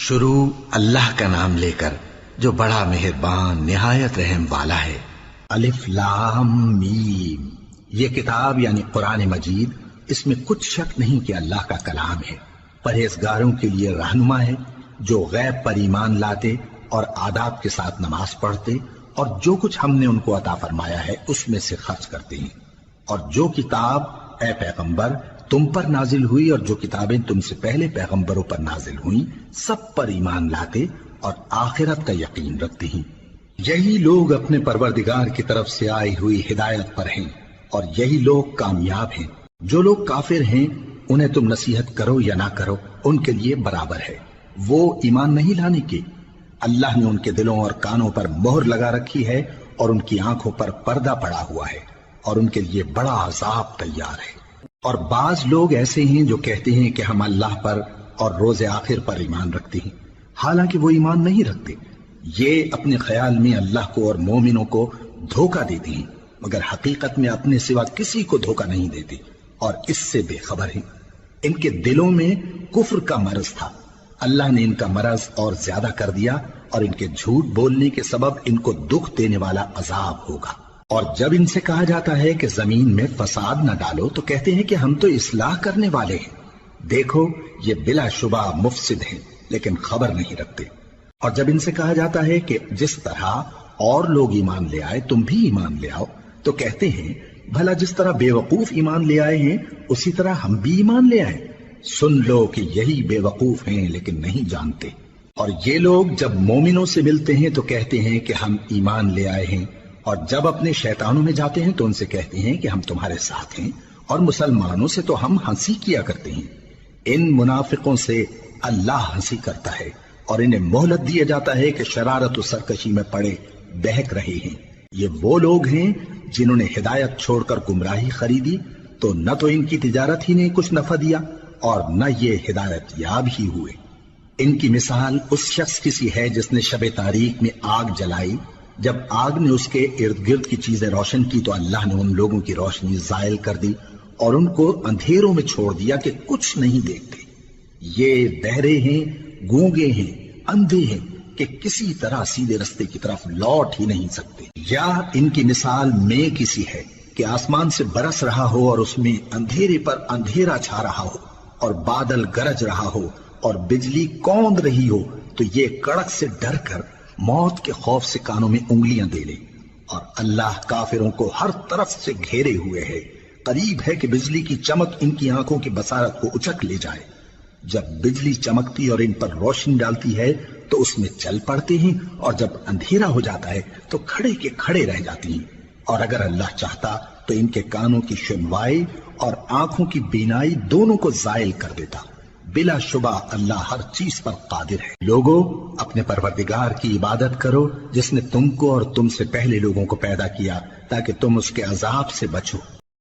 شروع اللہ کا نام لے کر جو بڑا مہربان نہایت رحم والا ہے۔ الف لام میم، یہ کتاب یعنی قرآن مجید، اس میں کچھ شک نہیں کہ اللہ کا کلام ہے، پرہیزگاروں کے لیے رہنما ہے جو غیب پر ایمان لاتے اور آداب کے ساتھ نماز پڑھتے اور جو کچھ ہم نے ان کو عطا فرمایا ہے اس میں سے خرچ کرتے ہیں، اور جو کتاب اے پیغمبر تم پر نازل ہوئی اور جو کتابیں تم سے پہلے پیغمبروں پر نازل ہوئیں سب پر ایمان لاتے اور آخرت کا یقین رکھتے ہیں۔ یہی لوگ اپنے پروردگار کی طرف سے آئی ہوئی ہدایت پر ہیں اور یہی لوگ کامیاب ہیں۔ جو لوگ کافر ہیں انہیں تم نصیحت کرو یا نہ کرو ان کے لیے برابر ہے، وہ ایمان نہیں لانے کے۔ اللہ نے ان کے دلوں اور کانوں پر مہر لگا رکھی ہے اور ان کی آنکھوں پر پردہ پڑا ہوا ہے اور ان کے لیے بڑا عذاب تیار ہے۔ اور بعض لوگ ایسے ہیں جو کہتے ہیں کہ ہم اللہ پر اور روز آخر پر ایمان رکھتے ہیں، حالانکہ وہ ایمان نہیں رکھتے۔ یہ اپنے خیال میں اللہ کو اور مومنوں کو دھوکہ دیتے ہیں، مگر حقیقت میں اپنے سوا کسی کو دھوکہ نہیں دیتے اور اس سے بے خبر ہیں۔ ان کے دلوں میں کفر کا مرض تھا، اللہ نے ان کا مرض اور زیادہ کر دیا اور ان کے جھوٹ بولنے کے سبب ان کو دکھ دینے والا عذاب ہوگا۔ اور جب ان سے کہا جاتا ہے کہ زمین میں فساد نہ ڈالو تو کہتے ہیں کہ ہم تو اصلاح کرنے والے ہیں۔ دیکھو یہ بلا شبہ مفسد ہیں لیکن خبر نہیں رکھتے۔ اور جب ان سے کہا جاتا ہے کہ جس طرح اور لوگ ایمان لے آئے تم بھی ایمان لے آؤ تو کہتے ہیں بھلا جس طرح بے وقوف ایمان لے آئے ہیں اسی طرح ہم بھی ایمان لے آئیں۔ سن لو کہ یہی بے وقوف ہیں لیکن نہیں جانتے۔ اور یہ لوگ جب مومنوں سے ملتے ہیں تو کہتے ہیں کہ ہم ایمان لے آئے ہیں، اور جب اپنے شیطانوں میں جاتے ہیں تو ان سے کہتے ہیں کہ ہم تمہارے ساتھ ہیں، اور مسلمانوں سے تو ہم ہنسی کیا کرتے ہیں۔ ان منافقوں سے اللہ ہنسی کرتا ہے اور انہیں مہلت دیا جاتا ہے کہ شرارت و سرکشی میں پڑے بہک رہے ہیں۔ یہ وہ لوگ ہیں جنہوں نے ہدایت چھوڑ کر گمراہی خریدی تو نہ تو ان کی تجارت ہی نے کچھ نفع دیا اور نہ یہ ہدایت یاب ہی ہوئے۔ ان کی مثال اس شخص کی سی ہے جس نے شب تاریک میں آگ جلائی، جب آگ نے اس کے ارد گرد کی چیزیں روشن کی تو اللہ نے ان لوگوں کی روشنی زائل کر دی اور ان کو اندھیروں میں چھوڑ دیا کہ کچھ نہیں دیکھتے۔ یہ بہرے ہیں، گونگے ہیں، اندھے ہیں کہ کسی طرح سیدھے رستے کی طرف لوٹ ہی نہیں سکتے۔ یا ان کی مثال میں کسی ہے کہ آسمان سے برس رہا ہو اور اس میں اندھیرے پر اندھیرا چھا رہا ہو اور بادل گرج رہا ہو اور بجلی کوند رہی ہو تو یہ کڑک سے ڈر کر موت کے خوف سے کانوں میں انگلیاں دے لے۔ اور اللہ کافروں کو ہر طرف سے گھیرے ہوئے ہے، قریب ہے کہ بجلی کی چمک ان کی آنکھوں کی بصارت کو اچک لے جائے۔ جب بجلی چمکتی اور ان پر روشنی ڈالتی ہے تو اس میں چل پڑتے ہیں، اور جب اندھیرا ہو جاتا ہے تو کھڑے کے کھڑے رہ جاتی ہیں۔ اور اگر اللہ چاہتا تو ان کے کانوں کی سنوائی اور آنکھوں کی بینائی دونوں کو زائل کر دیتا۔ بلا شبہ اللہ ہر چیز پر قادر ہے۔ لوگو اپنے پروردگار کی عبادت کرو جس نے تم کو اور تم سے پہلے لوگوں کو پیدا کیا تاکہ تم اس کے عذاب سے بچو۔